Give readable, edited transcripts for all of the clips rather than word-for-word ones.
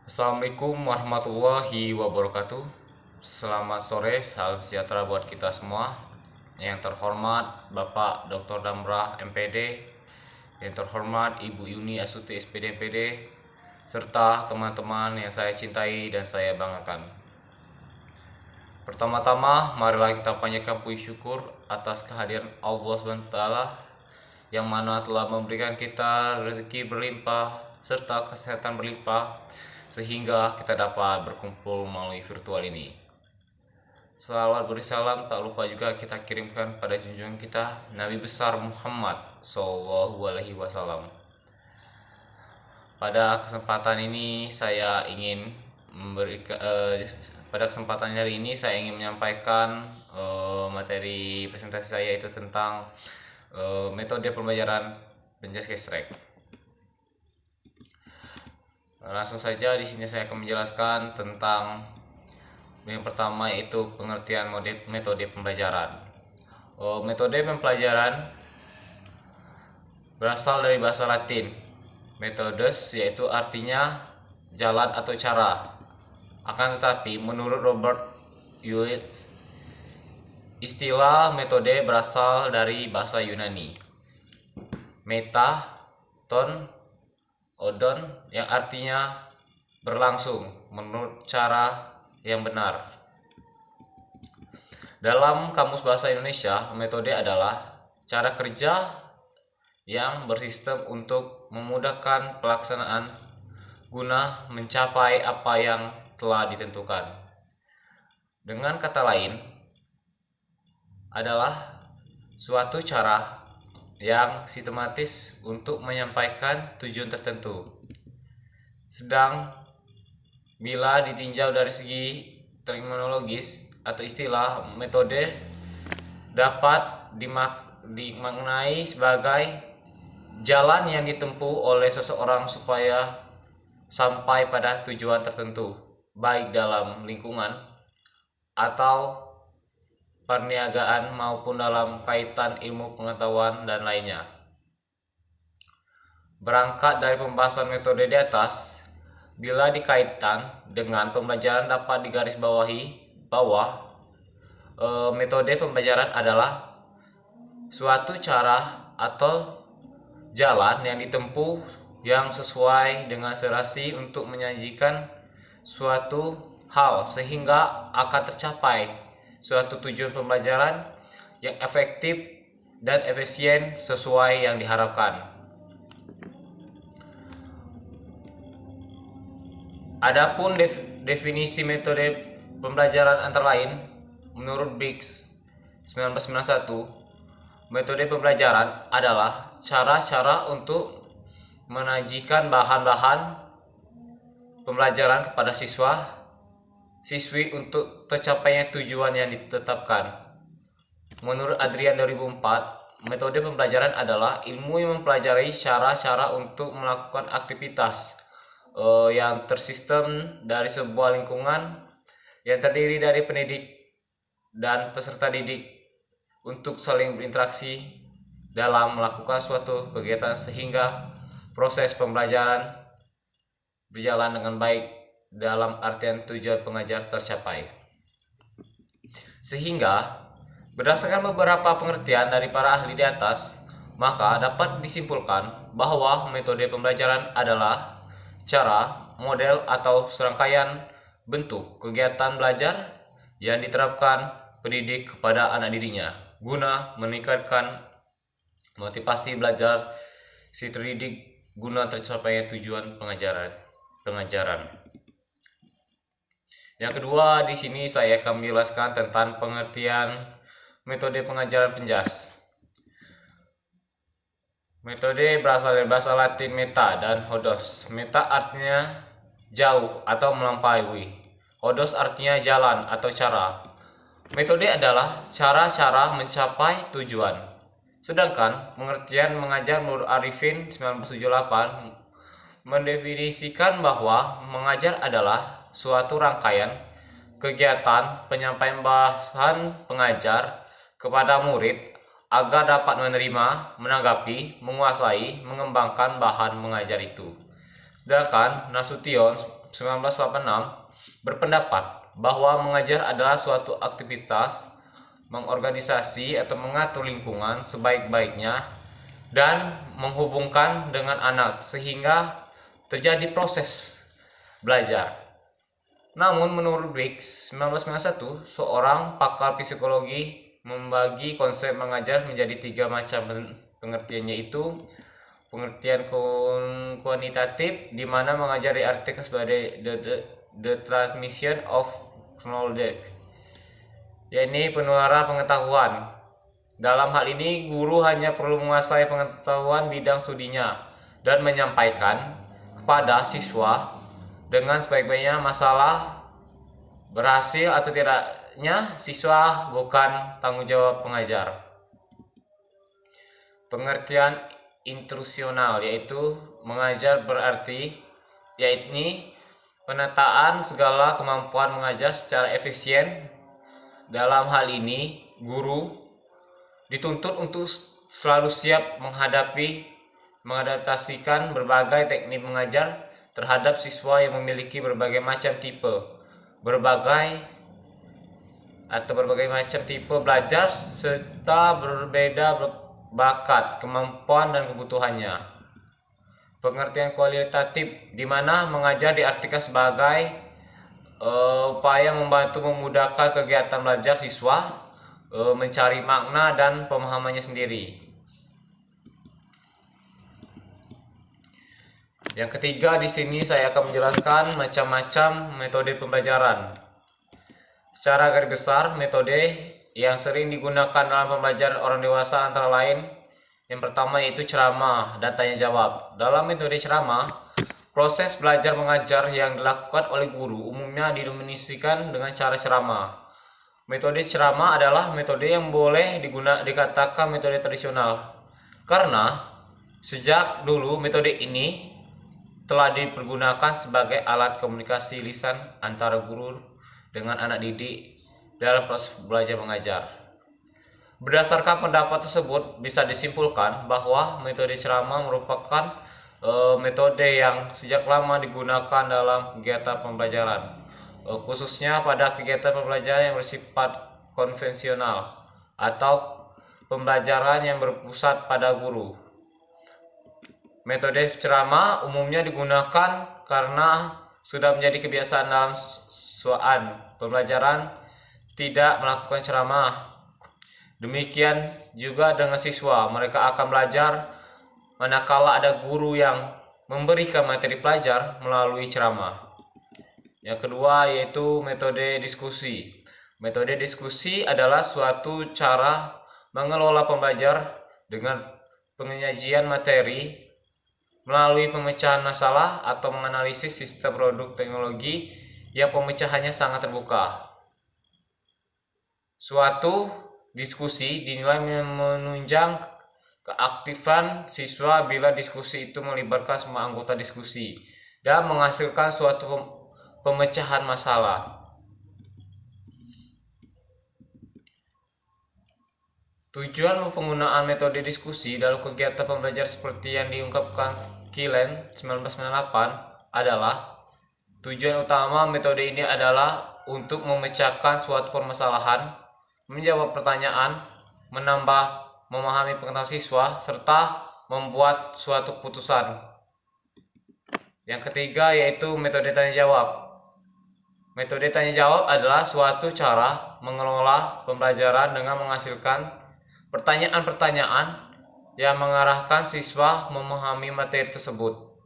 Assalamualaikum warahmatullahi wabarakatuh. Selamat sore, salam sejahtera buat kita semua. Yang terhormat Bapak Dr. Damrah MPD, yang terhormat Ibu Yuni Astuti SPD MPD, serta teman-teman yang saya cintai dan saya banggakan. Pertama-tama, marilah kita panjatkan puji syukur atas kehadiran Allah SWT yang mana telah memberikan kita rezeki berlimpah serta kesehatan berlimpah sehingga kita dapat berkumpul melalui virtual ini. Salawat berisalam tak lupa juga kita kirimkan pada junjungan kita Nabi besar Muhammad SAW. Pada kesempatan ini saya ingin menyampaikan materi presentasi saya, yaitu tentang metode pembelajaran penjas gesrek. Langsung saja, di sini saya akan menjelaskan tentang yang pertama, yaitu pengertian metode pembelajaran. Metode pembelajaran berasal dari bahasa Latin methodes, yaitu artinya jalan atau cara. Akan tetapi menurut Robert Hewlett, istilah metode berasal dari bahasa Yunani meta, ton, odon, yang artinya berlangsung menurut cara yang benar. Dalam Kamus Bahasa Indonesia, metode adalah cara kerja yang bersistem untuk memudahkan pelaksanaan guna mencapai apa yang telah ditentukan. Dengan kata lain, adalah suatu cara yang sistematis untuk menyampaikan tujuan tertentu. Sedang bila ditinjau dari segi terminologis atau istilah, metode dapat dimaknai sebagai jalan yang ditempuh oleh seseorang supaya sampai pada tujuan tertentu, baik dalam lingkungan atau perniagaan maupun dalam kaitan ilmu pengetahuan dan lainnya. Berangkat dari pembahasan metode di atas, bila dikaitkan dengan pembelajaran dapat digarisbawahi bahwa metode pembelajaran adalah suatu cara atau jalan yang ditempuh yang sesuai dengan serasi untuk menyajikan suatu hal sehingga akan tercapai suatu tujuan pembelajaran yang efektif dan efisien sesuai yang diharapkan. Adapun definisi metode pembelajaran antara lain, menurut Briggs 1991, metode pembelajaran adalah cara-cara untuk menyajikan bahan-bahan pembelajaran kepada siswi untuk tercapainya tujuan yang ditetapkan. Menurut Adrian 2004, metode pembelajaran adalah ilmu yang mempelajari cara-cara untuk melakukan aktivitas yang tersistem dari sebuah lingkungan yang terdiri dari pendidik dan peserta didik untuk saling berinteraksi dalam melakukan suatu kegiatan sehingga proses pembelajaran berjalan dengan baik dalam artian tujuan pengajar tercapai. Sehingga berdasarkan beberapa pengertian dari para ahli di atas, maka dapat disimpulkan bahwa metode pembelajaran adalah cara, model, atau serangkaian bentuk kegiatan belajar yang diterapkan pendidik kepada anak didiknya guna meningkatkan motivasi belajar si terdidik guna tercapainya tujuan pengajaran. Yang kedua, di sini saya akan menjelaskan tentang pengertian metode pengajaran penjas. Metode berasal dari bahasa Latin meta dan hodos. Meta artinya jauh atau melampaui. Hodos artinya jalan atau cara. Metode adalah cara-cara mencapai tujuan. Sedangkan pengertian mengajar menurut Arifin 1978 mendefinisikan bahwa mengajar adalah suatu rangkaian kegiatan penyampaian bahan pengajar kepada murid agar dapat menerima, menanggapi, menguasai, mengembangkan bahan mengajar itu. Sedangkan Nasution 1986 berpendapat bahwa mengajar adalah suatu aktivitas mengorganisasi atau mengatur lingkungan sebaik-baiknya dan menghubungkan dengan anak sehingga terjadi proses belajar. Namun menurut Briggs 1991, seorang pakar psikologi membagi konsep mengajar menjadi 3 macam pengertian, yaitu pengertian kuantitatif, di mana mengajar diartikan sebagai the transmission of knowledge, yakni penularan pengetahuan. Dalam hal ini, guru hanya perlu menguasai pengetahuan bidang studinya dan menyampaikan kepada siswa dengan sebaik-baiknya. Masalah berhasil atau tidaknya siswa bukan tanggung jawab pengajar. Pengertian instruksional, yaitu mengajar berarti yakni penataan segala kemampuan mengajar secara efisien. Dalam hal ini, guru dituntut untuk selalu siap mengadaptasikan berbagai teknik mengajar terhadap siswa yang memiliki berbagai macam tipe macam tipe belajar serta berbeda bakat, kemampuan dan kebutuhannya. Pengertian kualitatif, di mana mengajar diartikan sebagai upaya membantu memudahkan kegiatan belajar siswa, mencari makna dan pemahamannya sendiri. Yang ketiga, di sini saya akan menjelaskan macam-macam metode pembelajaran. Secara garis besar, metode yang sering digunakan dalam pembelajaran orang dewasa antara lain, yang pertama yaitu ceramah dan tanya jawab. Dalam metode ceramah, proses belajar mengajar yang dilakukan oleh guru umumnya didominasikan dengan cara ceramah. Metode ceramah adalah metode yang boleh dikatakan metode tradisional, karena sejak dulu metode ini telah dipergunakan sebagai alat komunikasi lisan antara guru dengan anak didik dalam proses belajar mengajar. Berdasarkan pendapat tersebut, bisa disimpulkan bahwa metode ceramah merupakan metode yang sejak lama digunakan dalam kegiatan pembelajaran, khususnya pada kegiatan pembelajaran yang bersifat konvensional atau pembelajaran yang berpusat pada guru. Metode ceramah umumnya digunakan karena sudah menjadi kebiasaan dalam siswaan pembelajaran tidak melakukan ceramah. Demikian juga dengan siswa, mereka akan belajar manakala ada guru yang memberikan materi pelajar melalui ceramah. Yang kedua yaitu metode diskusi. Metode diskusi adalah suatu cara mengelola pembelajar dengan penyajian materi melalui pemecahan masalah atau menganalisis sistem produk teknologi yang pemecahannya sangat terbuka. Suatu diskusi dinilai menunjang keaktifan siswa bila diskusi itu melibatkan semua anggota diskusi dan menghasilkan suatu pemecahan masalah. Tujuan penggunaan metode diskusi dalam kegiatan pembelajaran seperti yang diungkapkan Killen 1998 adalah tujuan utama metode ini adalah untuk memecahkan suatu permasalahan, menjawab pertanyaan, menambah memahami pengetahuan siswa, serta membuat suatu keputusan. Yang ketiga yaitu metode tanya jawab. Metode tanya jawab adalah suatu cara mengelola pembelajaran dengan menghasilkan pertanyaan-pertanyaan yang mengarahkan siswa memahami materi tersebut.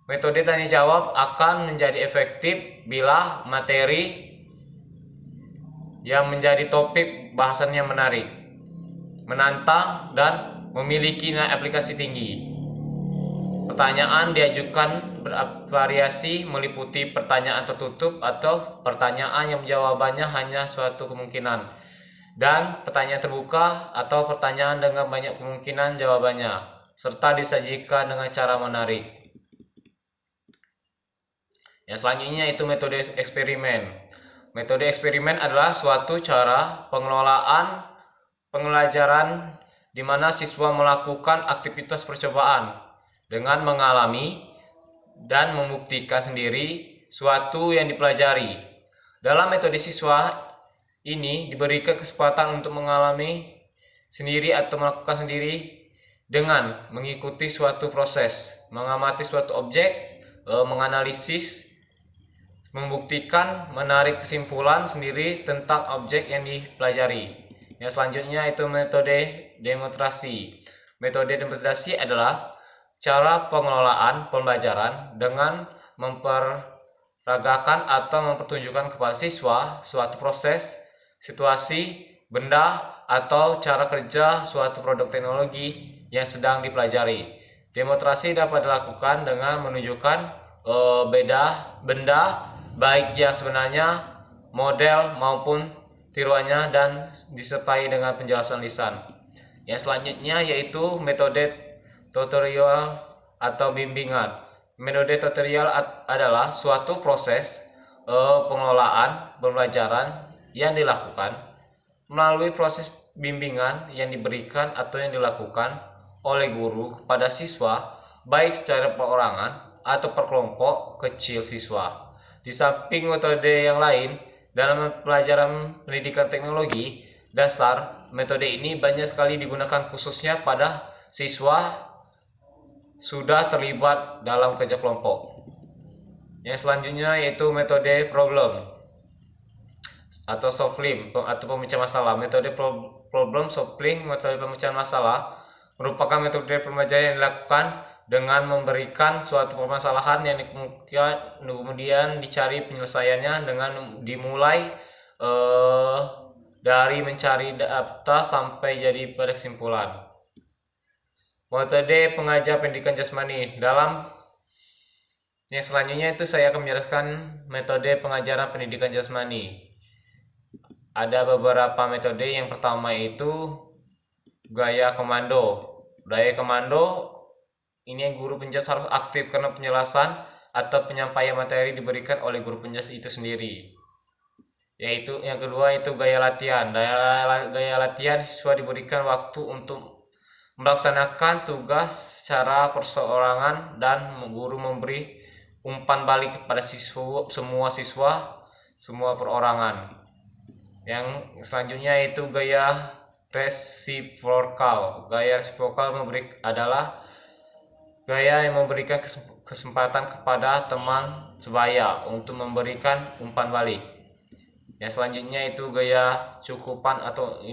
Metode tanya jawab akan menjadi efektif bila materi yang menjadi topik bahasannya menarik, menantang, dan memiliki nilai aplikasi tinggi. Pertanyaan diajukan bervariasi, meliputi pertanyaan tertutup atau pertanyaan yang jawabannya hanya suatu kemungkinan, dan pertanyaan terbuka atau pertanyaan dengan banyak kemungkinan jawabannya, serta disajikan dengan cara menarik. Yang selanjutnya itu metode eksperimen. Metode eksperimen adalah suatu cara pengelolaan pembelajaran di mana siswa melakukan aktivitas percobaan dengan mengalami dan membuktikan sendiri suatu yang dipelajari. Dalam metode siswa ini diberikan kesempatan untuk mengalami sendiri atau melakukan sendiri dengan mengikuti suatu proses, mengamati suatu objek, menganalisis, membuktikan, menarik kesimpulan sendiri tentang objek yang dipelajari. Yang selanjutnya itu metode demonstrasi. Metode demonstrasi adalah cara pengelolaan pembelajaran dengan memperagakan atau mempertunjukkan kepada siswa suatu proses, situasi, benda, atau cara kerja suatu produk teknologi yang sedang dipelajari. Demonstrasi dapat dilakukan dengan menunjukkan benda baik yang sebenarnya, model maupun tiruannya, dan disertai dengan penjelasan lisan. Yang selanjutnya yaitu metode tutorial atau bimbingan. Metode tutorial adalah suatu proses pengelolaan pembelajaran yang dilakukan melalui proses bimbingan yang diberikan atau yang dilakukan oleh guru kepada siswa, baik secara perorangan atau per kelompok kecil siswa. Di samping metode yang lain, dalam pelajaran pendidikan teknologi dasar, metode ini banyak sekali digunakan khususnya pada siswa sudah terlibat dalam kerja kelompok. Yang selanjutnya yaitu metode problem atau solving atau pemecahan masalah. Metode problem solving, metode pemecahan masalah, merupakan metode pembelajaran yang dilakukan dengan memberikan suatu permasalahan yang kemudian dicari penyelesaiannya dengan dimulai dari mencari data sampai jadi pada kesimpulan. Metode pengajar pendidikan jasmani. Dalam yang selanjutnya itu saya akan menjelaskan metode pengajaran pendidikan jasmani. Ada beberapa metode. Yang pertama itu gaya komando. Gaya komando ini guru penjelas harus aktif karena penjelasan atau penyampaian materi diberikan oleh guru penjelas itu sendiri. Yaitu yang kedua itu gaya latihan. Gaya latihan siswa diberikan waktu untuk melaksanakan tugas secara perseorangan dan guru memberi umpan balik kepada semua siswa, semua perorangan. Yang selanjutnya itu gaya resiprokal. Gaya resiprokal adalah gaya yang memberikan kesempatan kepada teman sebaya untuk memberikan umpan balik. Yang selanjutnya itu gaya cukupan atau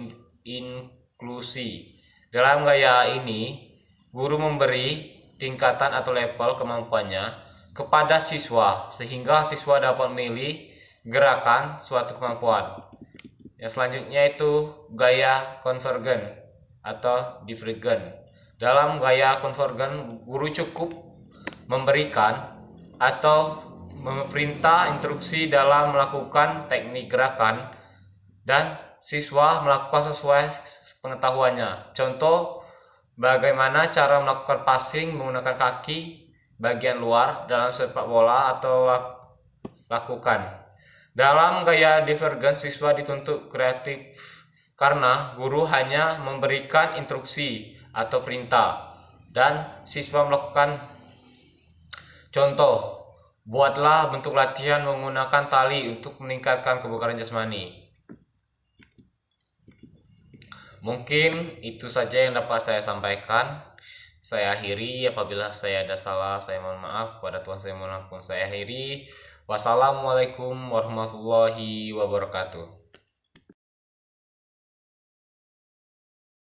inklusi. Dalam gaya ini, guru memberi tingkatan atau level kemampuannya kepada siswa sehingga siswa dapat memilih gerakan suatu kemampuan. Yang selanjutnya itu gaya konvergen atau divergen. Dalam gaya konvergen, guru cukup memberikan atau memerintah instruksi dalam melakukan teknik gerakan dan siswa melakukan sesuai pengetahuannya. Contoh, bagaimana cara melakukan passing menggunakan kaki bagian luar dalam sepak bola atau lakukan. Dalam gaya divergen, siswa dituntut kreatif karena guru hanya memberikan instruksi atau perintah dan siswa melakukan. Contoh, buatlah bentuk latihan menggunakan tali untuk meningkatkan kebugaran jasmani. Mungkin itu saja yang dapat saya sampaikan. Saya akhiri. Apabila saya ada salah, saya mohon maaf. Kepada Tuhan saya mohon ampun. Saya akhiri. Wassalamualaikum warahmatullahi wabarakatuh.